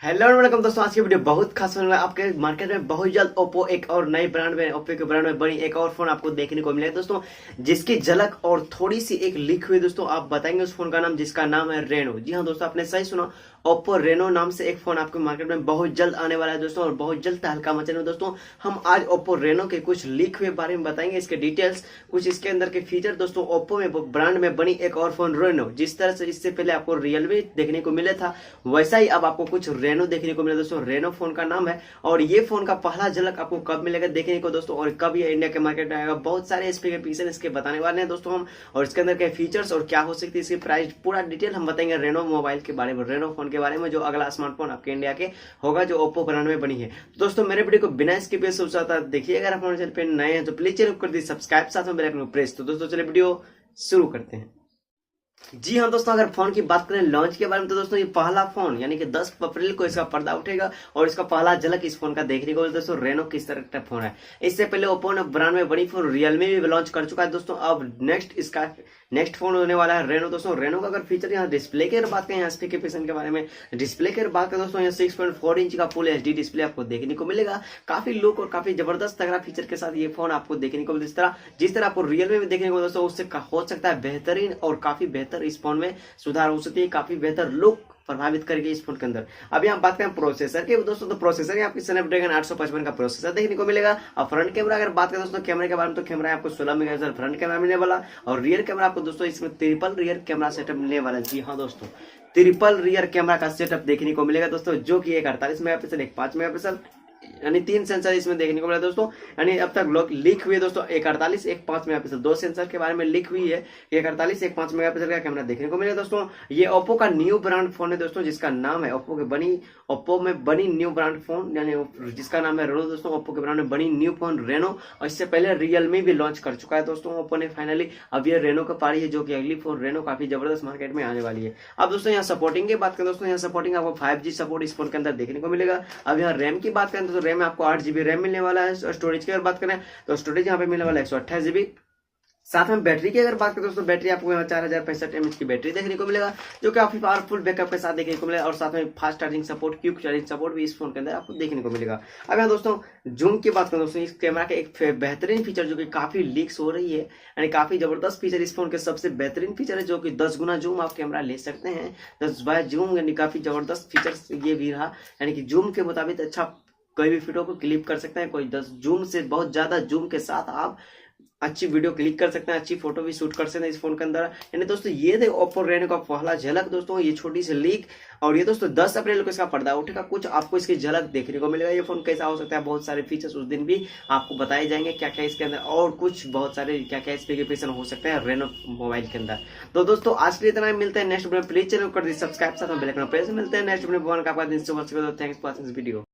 Hello और welcome दोस्तों। आज की वीडियो बहुत खास होने वाला है। आपके मार्केट में बहुत जल्द ओप्पो एक और नई ब्रांड में ओप्पो के ब्रांड में बनी एक और फोन आपको देखने को मिलेगा दोस्तों, जिसकी झलक और थोड़ी सी एक लीक हुई दोस्तों। आप बताएंगे उस फोन का नाम, जिसका नाम है रेनो। जी हाँ दोस्तों, आपने सही सुना, ओप्पो रेनो नाम से एक फोन आपके मार्केट में बहुत जल्द आने वाला है दोस्तों, और बहुत जल्द तहलका मचाने में दोस्तों। हम आज ओप्पो रेनो के कुछ लीक हुए बारे में बताएंगे, इसके डिटेल्स, कुछ इसके अंदर के फीचर दोस्तों। ओप्पो में ब्रांड में बनी एक और फोन रेनो, जिस तरह से इससे पहले आपको रियलमी देखने को मिला था, वैसा ही अब आपको कुछ रेनो देखने को मिला दोस्तों। रेनो फोन का नाम है, और ये फोन का पहला झलक आपको कब मिलेगा देखने को दोस्तों, और कब ये इंडिया के मार्केट में आएगा। बहुत सारे स्पेसिफिकेशन इसके बताने वाले हैं दोस्तों हम, और इसके अंदर के फीचर्स और क्या हो सकती है इसकी प्राइस, पूरा डिटेल हम बताएंगे रेनो मोबाइल के बारे में, रेनो फोन के बारे में, जो अगला स्मार्टफोन आपके इंडिया के होगा, जो ओप्पो ब्रांड में बनी है। तो दोस्तों मेरे वीडियो को बिना स्किप किए देखिए। अगर आप हमारे चैनल पे नए हैं तो प्लीज चैनल कर दीजिए सब्सक्राइब, साथ में बेल आइकन को प्रेस। तो दोस्तों चलिए वीडियो शुरू करते हैं। जी हाँ दोस्तों, अगर फोन की बात करें लॉन्च के बारे में, तो दोस्तों ये पहला फोन यानी कि 10 अप्रैल को इसका पर्दा उठेगा, और इसका पहला झलक इस फोन का देखने को मिलेगा दोस्तों। रेनो किस तरह का फोन है, इससे पहले ओप्पो ने ब्रांड में बड़ी फोन रियलमी भी लॉन्च कर चुका है दोस्तों। अब नेक्स्ट फोन होने वाला है रेनो दोस्तों। रेनो का अगर फीचर यहाँ डिस्प्ले की बात करें, यहाँ स्पेसिफिकेशन के बारे में डिस्प्ले की बात करें दोस्तों, यहाँ 6.4 इंच का फुल HD डिस्प्ले आपको देखने को मिलेगा। काफी लुक और काफी जबरदस्त तगड़ा फीचर के साथ ये फोन आपको देखने को मिलेगा। जिस तरह आपको रियलमी में देखने को दोस्तों, उससे हो सकता है बेहतरीन और काफी बेहतर इस फोन में सुधार हो सकती है, काफी बेहतर लुक प्रभावित करेगी इस फोन के अंदर। अब यहाँ बात करें प्रोसेसर के दोस्तों, तो प्रोसेसर आपकी स्नैपड्रैगन 855 का प्रोसेसर देखने को मिलेगा। और फ्रंट कैमरा अगर बात करें दोस्तों कैमरे के बारे में, तो कैमरा आपको 16 मेगापिक्सल फ्रंट कैमरा मिलने वाला, और रियर कैमरा आपको दोस्तों इसमें ट्रिपल रियर कैमरा सेटअप मिलने वाला है। जी हाँ दोस्तों, ट्रिपल रियर कैमरा का सेटअप देखने को मिलेगा दोस्तों, जो कि एक 48 मेगापिक्सल, एक 5 मेगापिक्सल, यानी 3 सेंसर इसमें देखने को मिला दोस्तों। यानी अब तक लीक हुई है दोस्तों, एक 48 एक 5 मेगापिक्सल, 2 सेंसर के बारे में लीक हुई है। एक 48 एक 5 मेगापिक्सल का कैमरा देखने को मिला दोस्तों। ये ओप्पो का न्यू ब्रांड फोन है दोस्तों, जिसका नाम है ओप्पो में बनी न्यू ब्रांड फोन, यानी जिसका नाम है रेनो दोस्तों। ओप्पो के ब्रांड में बनी न्यू फोन रेनो, और इससे पहले रियलमी भी लॉन्च कर चुका है दोस्तों ओप्पो ने फाइनली। अब ये रेनो का पारी है, जो कि अगली फोन रेनो काफी जबरदस्त मार्केट में आने वाली है। अब दोस्तों यहाँ सपोर्टिंग की बात करें दोस्तों, यहाँ सपोर्टिंग आपको 5G सपोर्ट इस फोन के अंदर देखने को मिलेगा। अब यहाँ रैम की बात करें तो रैम आपको 8GB रैम मिलने वाला है। स्टोरेज की अगर बात करें तो स्टोरेज यहाँ पे मिलने वाला है 128GB। साथ में बैटरी की अगर बात करें दोस्तों, बैटरी आपको यहाँ 4065 mAh की बैटरी देखने को मिलेगा, जो काफी पावरफुल बैकअप के साथ देखने को मिलेगा, और साथ में fast charging support, quick charging support भी इस फोन के अंदर आपको देखने को मिलेगा। अब यहाँ दोस्तों जूम की बात करें दोस्तों, इस कैमरा के एक बेहतरीन फीचर जो कि काफी लीक्स हो रही है, यानी काफी जबरदस्त फीचर इस फोन के सबसे बेहतरीन फीचर है, जो कि 10 गुना जूम आप कैमरा ले सकते हैं। 10 बाय जूम, यानी काफी जबरदस्त फीचर ये भी रहा, यानी कि जूम के मुताबिक अच्छा कोई भी फोटो को क्लिक कर सकते हैं। कोई 10 जूम से बहुत ज्यादा जूम के साथ आप अच्छी वीडियो क्लिक कर सकते हैं, अच्छी फोटो भी शूट कर सकते हैं इस फोन के अंदर। यानी दोस्तों ये थे ओप्पो रेनो का पहला झलक दोस्तों, ये छोटी सी लीक, और ये दोस्तों 10 अप्रैल को इसका पर्दा उठेगा। कुछ आपको इसकी झलक देखने को मिलेगा, ये फोन कैसा हो सकता है, बहुत सारे फीचर्स उस दिन भी आपको बताए जाएंगे, क्या क्या इसके अंदर, और कुछ बहुत सारे क्या क्या स्पेसिफिकेशन हो सकते हैं रेनो मोबाइल के अंदर। तो दोस्तों आज के लिए इतना, मिलते हैं नेक्स्ट वीडियो में। प्लीज चैनल कर दीजिए सब्सक्राइब, साथ में बेल आइकन प्रेस। मिलते हैं नेक्स्ट वीडियो में। भगवान का आपका दिन शुभ हो। Thanks for watching this video.